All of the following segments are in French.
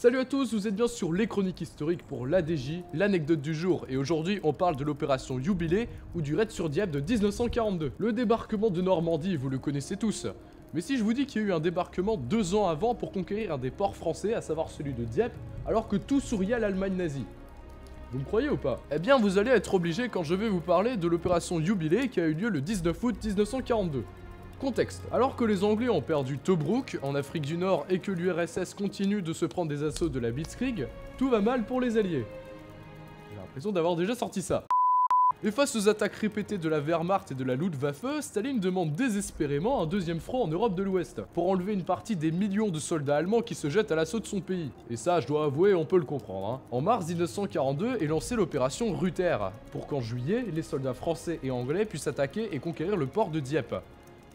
Salut à tous, vous êtes bien sur les chroniques historiques pour l'ADJ, l'anecdote du jour, et aujourd'hui on parle de l'opération Jubilé ou du raid sur Dieppe de 1942. Le débarquement de Normandie, vous le connaissez tous. Mais si je vous dis qu'il y a eu un débarquement 2 ans avant pour conquérir un des ports français, à savoir celui de Dieppe, alors que tout souriait à l'Allemagne nazie, vous me croyez ou pas? Eh bien vous allez être obligé quand je vais vous parler de l'opération Jubilé qui a eu lieu le 19 août 1942. Contexte. Alors que les Anglais ont perdu Tobruk en Afrique du Nord et que l'URSS continue de se prendre des assauts de la Blitzkrieg, tout va mal pour les Alliés. J'ai l'impression d'avoir déjà sorti ça. Et face aux attaques répétées de la Wehrmacht et de la Luftwaffe, Staline demande désespérément un deuxième front en Europe de l'Ouest, pour enlever une partie des millions de soldats allemands qui se jettent à l'assaut de son pays. Et ça, je dois avouer, on peut le comprendre. Hein. En mars 1942 est lancée l'opération Ruther, pour qu'en juillet, les soldats français et anglais puissent attaquer et conquérir le port de Dieppe.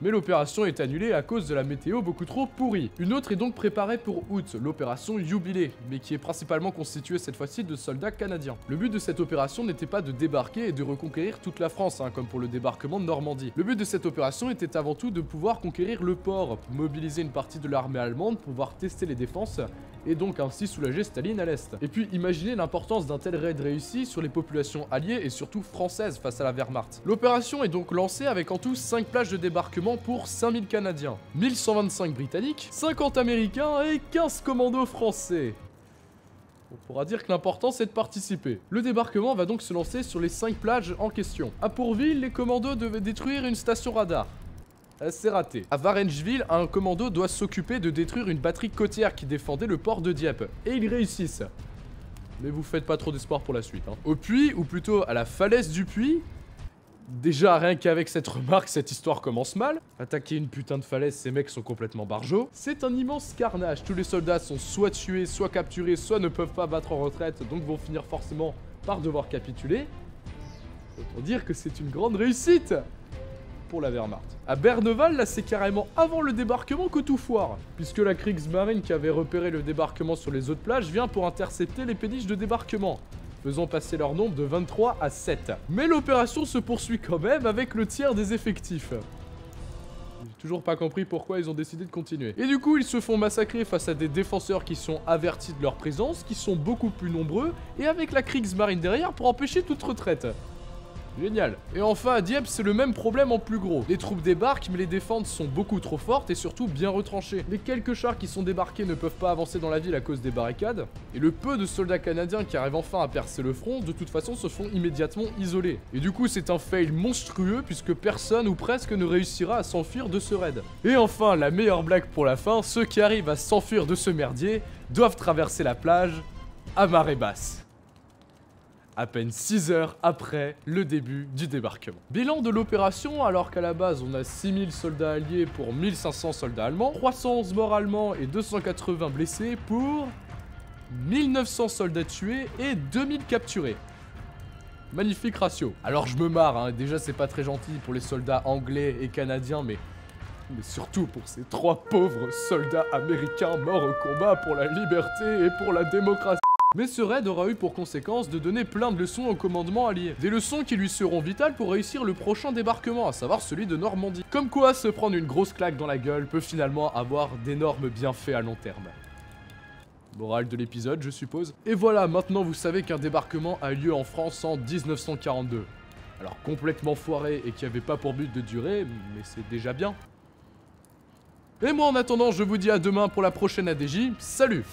Mais l'opération est annulée à cause de la météo beaucoup trop pourrie. Une autre est donc préparée pour août, l'opération Jubilé, mais qui est principalement constituée cette fois-ci de soldats canadiens. Le but de cette opération n'était pas de débarquer et de reconquérir toute la France, comme pour le débarquement de Normandie. Le but de cette opération était avant tout de pouvoir conquérir le port, mobiliser une partie de l'armée allemande, pouvoir tester les défenses, et donc ainsi soulager Staline à l'est. Et puis imaginez l'importance d'un tel raid réussi sur les populations alliées et surtout françaises face à la Wehrmacht. L'opération est donc lancée avec en tout 5 plages de débarquement pour 5000 Canadiens, 1125 Britanniques, 50 Américains et 15 commandos français. On pourra dire que l'important c'est de participer. Le débarquement va donc se lancer sur les 5 plages en question. À Pourville, les commandos devaient détruire une station radar. C'est raté. À Varengeville, un commando doit s'occuper de détruire une batterie côtière qui défendait le port de Dieppe. Et ils réussissent. Mais vous faites pas trop d'espoir pour la suite. Au puits, ou plutôt à la falaise du puits. Déjà, rien qu'avec cette remarque, cette histoire commence mal. Attaquer une putain de falaise, ces mecs sont complètement barjots. C'est un immense carnage. Tous les soldats sont soit tués, soit capturés, soit ne peuvent pas battre en retraite, donc vont finir forcément par devoir capituler. Autant dire que c'est une grande réussite pour la Wehrmacht. À Berneval, là c'est carrément avant le débarquement que tout foire, puisque la Kriegsmarine qui avait repéré le débarquement sur les autres plages vient pour intercepter les péniches de débarquement, faisant passer leur nombre de 23 à 7. Mais l'opération se poursuit quand même avec le tiers des effectifs. J'ai toujours pas compris pourquoi ils ont décidé de continuer. Et du coup, ils se font massacrer face à des défenseurs qui sont avertis de leur présence, qui sont beaucoup plus nombreux, et avec la Kriegsmarine derrière pour empêcher toute retraite. Génial. Et enfin à Dieppe, c'est le même problème en plus gros. Les troupes débarquent mais les défenses sont beaucoup trop fortes et surtout bien retranchées. Les quelques chars qui sont débarqués ne peuvent pas avancer dans la ville à cause des barricades. Et le peu de soldats canadiens qui arrivent enfin à percer le front, de toute façon se font immédiatement isoler. Et du coup c'est un fail monstrueux puisque personne ou presque ne réussira à s'enfuir de ce raid. Et enfin la meilleure blague pour la fin, ceux qui arrivent à s'enfuir de ce merdier doivent traverser la plage à marée basse. À peine 6 heures après le début du débarquement. Bilan de l'opération, alors qu'à la base on a 6000 soldats alliés pour 1500 soldats allemands, 311 morts allemands et 280 blessés pour 1900 soldats tués et 2000 capturés. Magnifique ratio. Alors je me marre, déjà c'est pas très gentil pour les soldats anglais et canadiens, mais surtout pour ces 3 pauvres soldats américains morts au combat pour la liberté et pour la démocratie. Mais ce raid aura eu pour conséquence de donner plein de leçons au commandement allié. Des leçons qui lui seront vitales pour réussir le prochain débarquement, à savoir celui de Normandie. Comme quoi, se prendre une grosse claque dans la gueule peut finalement avoir d'énormes bienfaits à long terme. Morale de l'épisode, je suppose. Et voilà, maintenant vous savez qu'un débarquement a eu lieu en France en 1942. Alors complètement foiré et qui avait pas pour but de durer, mais c'est déjà bien. Et moi en attendant, je vous dis à demain pour la prochaine ADJ. Salut!